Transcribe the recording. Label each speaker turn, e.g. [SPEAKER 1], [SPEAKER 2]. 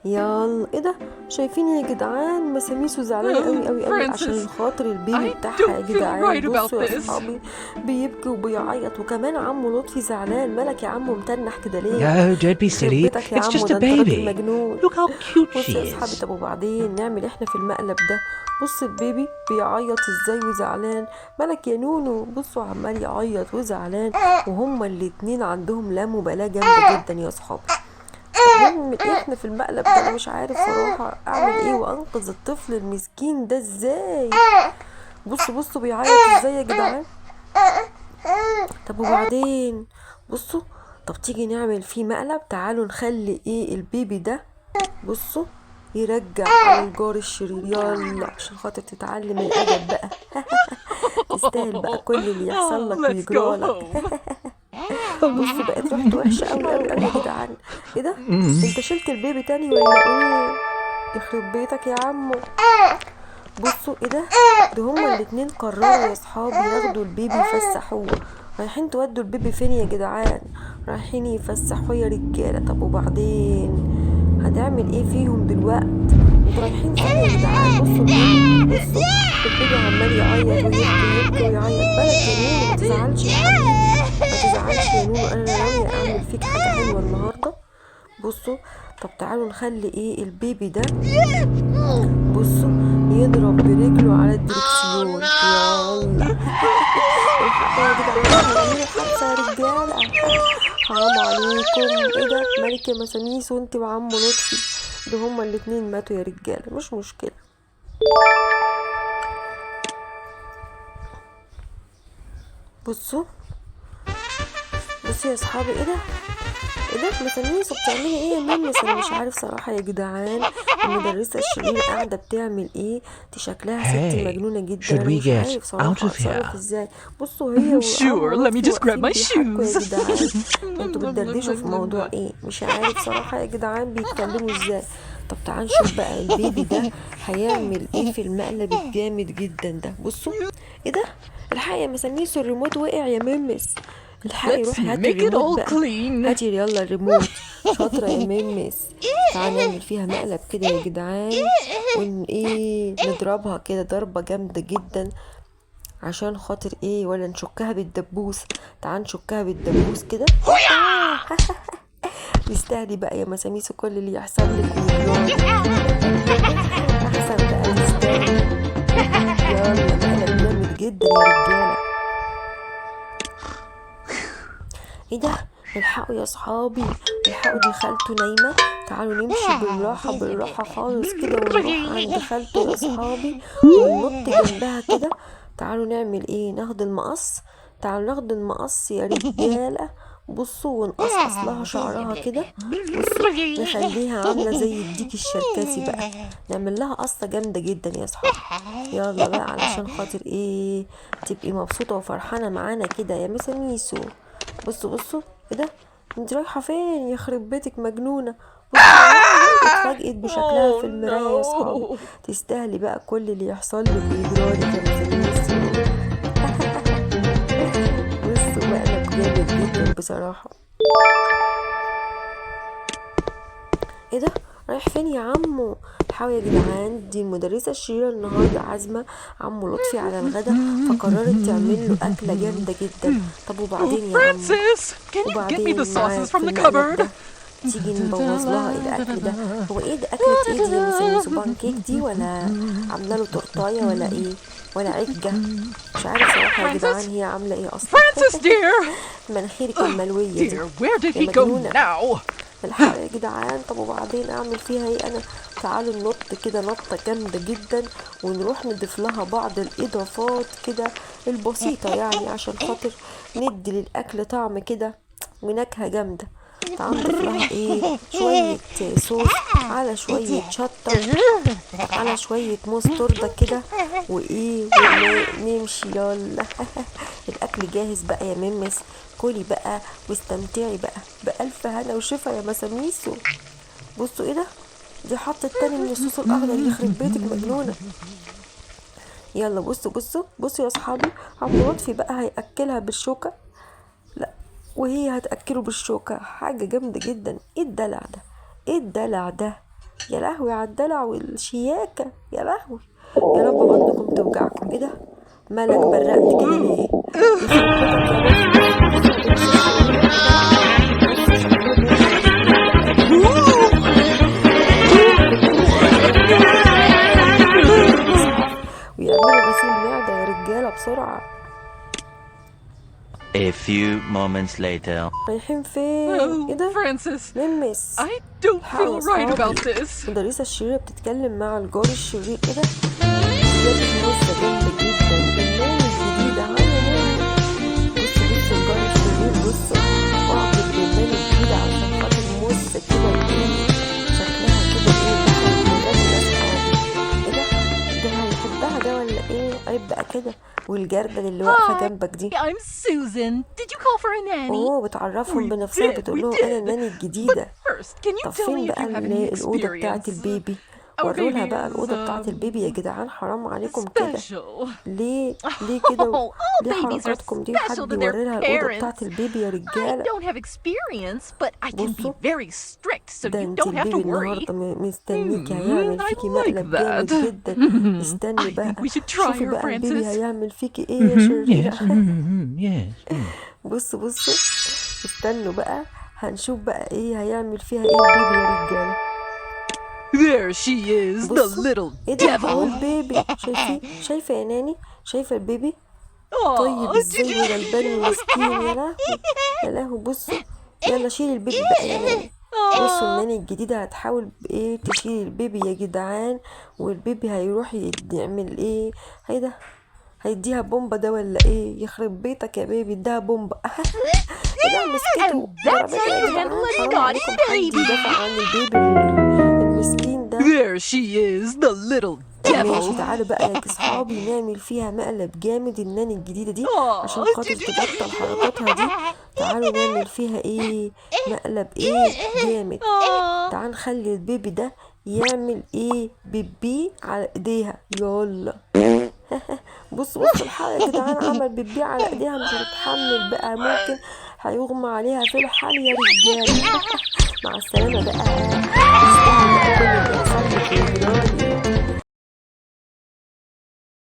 [SPEAKER 1] يلا ايه ده؟ شايفين يا جدعان مساميسو زعلانه قوي قوي قوي عشان
[SPEAKER 2] Francis,
[SPEAKER 1] خاطر البيبي
[SPEAKER 2] I
[SPEAKER 1] بتاعها يا
[SPEAKER 2] don't feel
[SPEAKER 1] جدعان.
[SPEAKER 2] right about
[SPEAKER 1] بصوا يا
[SPEAKER 2] this.
[SPEAKER 1] اصحابي، بيبكي وبيعيط، وكمان عمو لطفي زعلان. مالك يا عمو متنح كده ليه؟
[SPEAKER 3] No, don't be
[SPEAKER 1] يخرب
[SPEAKER 3] silly.
[SPEAKER 1] بيتك يا
[SPEAKER 3] It's
[SPEAKER 1] عمو،
[SPEAKER 3] just a
[SPEAKER 1] ده انت راجل
[SPEAKER 3] baby.
[SPEAKER 1] مجنون.
[SPEAKER 3] Look how cute
[SPEAKER 1] بص يا
[SPEAKER 3] she
[SPEAKER 1] اصحابي،
[SPEAKER 3] is.
[SPEAKER 1] طب وبعدين نعمل إيه احنا في المقلب ده؟ بص البيبي بيعيط ازاي وزعلان. مالك يا نونو؟ بصوا عمال يعيط وزعلان، وهما الاتنين عندهم لا مبالاة جامدة جدا يا اصحابي. طب نعمل ايه احنا في المقلب ده؟ انا مش عارف صراحة اعمل ايه وانقذ الطفل المسكين ده ازاي. بصوا بيعيط ازاي يا جدعان. طب وبعدين بصوا، طب تيجي نعمل فيه مقلب. تعالوا نخلي ايه البيبي ده، بصوا، يرجع على الجار الشرير. يلا عشان خاطر تتعلم الادب بقى. تستاهل بقى كل اللي يحصل لك
[SPEAKER 2] Let's go
[SPEAKER 1] ويجرالك.
[SPEAKER 2] home.
[SPEAKER 1] بصوا بقت ريحته وحشه قوي قوي قوي يا جدعان. ايه ده؟ انت شلت البيبي تاني ولا ايه؟ يخرب بيتك يا عمو. بصوا ايه ده هما الاتنين قرروا يا صحابي ياخدوا البيبي يفسحوه. رايحين تودوا البيبي فين يا جدعان؟ رايحين يفسحوه يا رجاله. طب وبعدين هنعمل ايه فيهم دلوقتي؟ انتوا رايحين فين يا جدعان؟ بصوا البيبي، بصوا البيبي عمال يعيط ويبكي ويعيط. بالك يا نونو؟ ما تزعلش يا حبيبي، ما تزعلش يا نونو، انا ناويه اعمل فيك حاجه حلوه النهارده. بصوا، طب تعالوا نخلي ايه البيبي ده، بصوا، يضرب برجله على الدركسيون. يلا الحقوا يا جدعان، هيعملوا حادثة يا رجالة. حرام عليكم. ايه ده؟ ملك يا مساميس وانت وعمو لطفي، ده هما الاتنين ماتوا يا رجالة. مش مشكلة. بصوا يا اصحابي، ايه ده؟ مساميسو بتعملي ايه يا ميمس؟ انا مش عارف صراحه يا جدعان. المدرسه الشريره قاعده بتعمل ايه؟ دي شكلها ست
[SPEAKER 3] Hey,
[SPEAKER 1] مجنونه جدا.
[SPEAKER 3] should
[SPEAKER 1] انا
[SPEAKER 3] we
[SPEAKER 1] مش
[SPEAKER 3] get
[SPEAKER 1] عارف
[SPEAKER 3] out
[SPEAKER 1] صراحه
[SPEAKER 3] of
[SPEAKER 1] اتصرف
[SPEAKER 3] here?
[SPEAKER 1] ازاي. بصوا هي وعمو
[SPEAKER 2] Sure, let me
[SPEAKER 1] لطفي
[SPEAKER 2] just grab
[SPEAKER 1] واقفين
[SPEAKER 2] my
[SPEAKER 1] بيحكوا يا
[SPEAKER 2] shoes.
[SPEAKER 1] جدعان. انتوا بتدردشوا في موضوع ايه؟ مش عارف صراحه يا جدعان بيتكلموا ازاي. طب تعال نشوف بقى البيبي ده هيعمل ايه في المقلب الجامد جدا ده. بصوا ايه ده؟ الحقي يا مساميسو، الريموت وقع يا ميمس. الحقي
[SPEAKER 2] Let's
[SPEAKER 1] روحي هاتي
[SPEAKER 2] make it
[SPEAKER 1] الريموت
[SPEAKER 2] all
[SPEAKER 1] بقى.
[SPEAKER 2] clean.
[SPEAKER 1] هاتي يلا الريموت. شاطرة يا ميمس. تعالى نعمل فيها مقلب كده يا جدعان، ايه نضربها كده ضربة جامدة جدا عشان خاطر ايه، ولا نشكها بالدبوس. تعال نشكها بالدبوس كده. تستاهلي بقى يا مساميسو كل اللي يحصل لك ويجرالك. احسن بقى تستاهلي. يلا مقلب جامد جدا يا رجالة. ايه ده؟ الحقوا يا صحابي، الحقوا دي خالته نايمة. تعالوا نمشي بالراحة خالص كده ونروح عند خالته يا صحابي وننط جنبها كده. تعالوا نعمل ايه؟ ناخد المقص. تعالوا ناخد المقص يا رجالة. بصوا ونقصقص لها شعرها كده. بصوا نخليها عاملة زي الديك الشركسي بقى. نعمل لها قصة جامدة جدا يا صحابي. يلا بقى علشان خاطر ايه تبقي مبسوطة وفرحانة معانا كده يا مساميسو. بصوا ايه ده؟ انت رايحة فين؟ يخرب بيتك مجنونة. بصوا اتفاجئت بشكلها في المراية يا صحابي.
[SPEAKER 2] no.
[SPEAKER 1] تستاهلي بقى كل اللي يحصل لك ويجرالك يا مساميسو. بصوا مقلب جامد جدا بصراحة. ايه ده؟ رايح فين يا عمو؟ الحقوا يا جدعان، دي المدرسة الشريرة النهاردة عازمة عمو لطفي على الغدا، فقررت تعمل له أكلة جامدة جدا. طب وبعدين يا عمو؟
[SPEAKER 2] Francis, can you get me
[SPEAKER 1] وبعدين
[SPEAKER 2] the
[SPEAKER 1] معاك
[SPEAKER 2] sauces
[SPEAKER 1] في
[SPEAKER 2] from the
[SPEAKER 1] المقلب
[SPEAKER 2] cupboard?
[SPEAKER 1] ده تيجي نبوظ لها الاكل ده. هو ايه ده؟ اكلة ايه دي يا مساميسو؟ بانكيك دي ولا عامله له تورتايه ولا ايه؟ ولا عجة؟ مش عارف صراحه يا جدعان هي عامله ايه اصلا.
[SPEAKER 2] Francis, dear.
[SPEAKER 1] مناخيرك الملويه دي
[SPEAKER 2] Dear, where did
[SPEAKER 1] يا
[SPEAKER 2] he go
[SPEAKER 1] مجنونه.
[SPEAKER 2] now?
[SPEAKER 1] الحق يا جدعان. طب وبعدين اعمل فيها ايه انا؟ تعالوا ننط كده نطه جامده جدا ونروح نضيف لها بعض الاضافات كده البسيطه، يعني عشان خاطر ندي للاكل طعم كده ونكهه جامده. تعال نضيف لها ايه شويه صوص على شويه شطه على شويه مستردة كده وايه ونمشي. يلا الاكل جاهز بقى يا ممس. كلي بقى واستمتعي بقى بألف هنا وشفا يا مساميسو. بصوا ايه ده؟ دي حطت تاني من الصوص الاخضر. يخرب بيتك مجنونه. يلا بصوا يا اصحابي، عمو لطفي بقى هياكلها بالشوكه. لا، وهي هتاكله بالشوكه. حاجه جامده جدا. ايه الدلع ده؟ ايه الدلع ده؟ يا لهوي على الدلع والشياكة، يا لهوي. يا رب بطنكم توجعكم. ايه ده؟ مالك برقت كده ليه؟ يخرب بيتك يا ويعملوا غسيل معدة يا رجالة بسرعة.
[SPEAKER 2] A few moments later.
[SPEAKER 1] رايحين فين؟ ايه ده؟
[SPEAKER 3] Francis,
[SPEAKER 1] ممس
[SPEAKER 3] I don't
[SPEAKER 1] الحقوا
[SPEAKER 3] feel
[SPEAKER 1] يا
[SPEAKER 3] right about
[SPEAKER 1] صحابي.
[SPEAKER 3] this.
[SPEAKER 1] المدرسة الشريرة بتتكلم مع الجار الشرير. ايه ده؟ بجد موسة جامدة جدا. الناني الجديدة عاملة بصوا الجار الشرير، بصوا اعجب بالناني الجديدة عشان خاطر موسة كده ايه شكلها كده ايه دخلت مدرسة اصحابي. ايه ده؟ ده هيحبها ده ولا ايه؟ عيب بقى كده. والجردل اللي واقفة جنبك دي،
[SPEAKER 3] I'm Susan. Did you call for a nanny?
[SPEAKER 1] بتعرفهم بنفسها، بتقول لهم انا الناني الجديدة.
[SPEAKER 3] First, can you
[SPEAKER 1] طب
[SPEAKER 3] tell
[SPEAKER 1] فين
[SPEAKER 3] me if
[SPEAKER 1] بقى
[SPEAKER 3] you have any
[SPEAKER 1] الأوضة بتاعت
[SPEAKER 3] experience?
[SPEAKER 1] البيبي؟
[SPEAKER 3] Our
[SPEAKER 1] ورولها
[SPEAKER 3] baby
[SPEAKER 1] بقى
[SPEAKER 3] is,
[SPEAKER 1] الأوضة بتاعت البيبي يا جدعان، حرام عليكم كده.
[SPEAKER 3] special.
[SPEAKER 1] ليه كده؟
[SPEAKER 3] all
[SPEAKER 1] ليه
[SPEAKER 3] babies are
[SPEAKER 1] حركاتكم دي؟
[SPEAKER 3] special
[SPEAKER 1] حد
[SPEAKER 3] to their
[SPEAKER 1] يوري لها الأوضة بتاعت
[SPEAKER 3] parents.
[SPEAKER 1] البيبي يا
[SPEAKER 3] I
[SPEAKER 1] رجالة.
[SPEAKER 3] don't have experience, but I can be
[SPEAKER 1] بصوا
[SPEAKER 3] very strict, so
[SPEAKER 1] ده
[SPEAKER 3] you
[SPEAKER 1] انت
[SPEAKER 3] don't have to
[SPEAKER 1] البيبي
[SPEAKER 3] worry.
[SPEAKER 1] النهاردة مستنيكي، هيعمل
[SPEAKER 3] I
[SPEAKER 1] فيكي
[SPEAKER 3] like
[SPEAKER 1] مقلب جامد
[SPEAKER 3] that.
[SPEAKER 1] جدا. استني
[SPEAKER 3] I
[SPEAKER 1] بقى
[SPEAKER 3] think we should try
[SPEAKER 1] شوفي
[SPEAKER 3] her,
[SPEAKER 1] بقى البيبي
[SPEAKER 3] Francis.
[SPEAKER 1] هيعمل فيكي ايه يا شريرة.
[SPEAKER 2] Yes.
[SPEAKER 1] بصوا استنوا بقى هنشوف بقى ايه هيعمل فيها ايه البيبي يا رجالة.
[SPEAKER 3] There she is, the
[SPEAKER 1] بصوا
[SPEAKER 3] little
[SPEAKER 1] ايه ده؟ هو
[SPEAKER 3] devil.
[SPEAKER 1] البيبي شايفة يا ناني؟ شايفة البيبي طيب
[SPEAKER 3] Aw,
[SPEAKER 1] ازاي وغلبان ومسكين؟ يا لهوي يا لهوي. بصوا يلا شيل البيبي بقى يا ناني. بصوا الناني الجديدة هتحاول بايه تشيل البيبي يا جدعان، والبيبي هيروح يعمل ايه؟ هيدا هيديها بومبا ده ولا ايه؟ يخرب بيتك يا بيبي، اداها بومبا. ده مسكته ضربته يا جدعان. حرام عليكم حد يدافع عن البيبي المسكين ده.
[SPEAKER 3] There she is, the little
[SPEAKER 1] ماشي
[SPEAKER 3] devil.
[SPEAKER 1] تعالوا بقى يا صحابي نعمل فيها مقلب جامد الناني الجديدة دي عشان خاطر تبطل حركاتها دي. تعالوا نعمل فيها ايه مقلب ايه جامد. تعال نخلي البيبي ده يعمل ايه بيبي على ايديها. يلا بصوا الحق يا جدعان، عمل بيبي على ايديها مش هتتحمل بقى، ممكن هيغمى عليها في الحال يا رجاله. مع السلامة بقى. استاهل بقى كل اللي يحصل لك يا جدعان.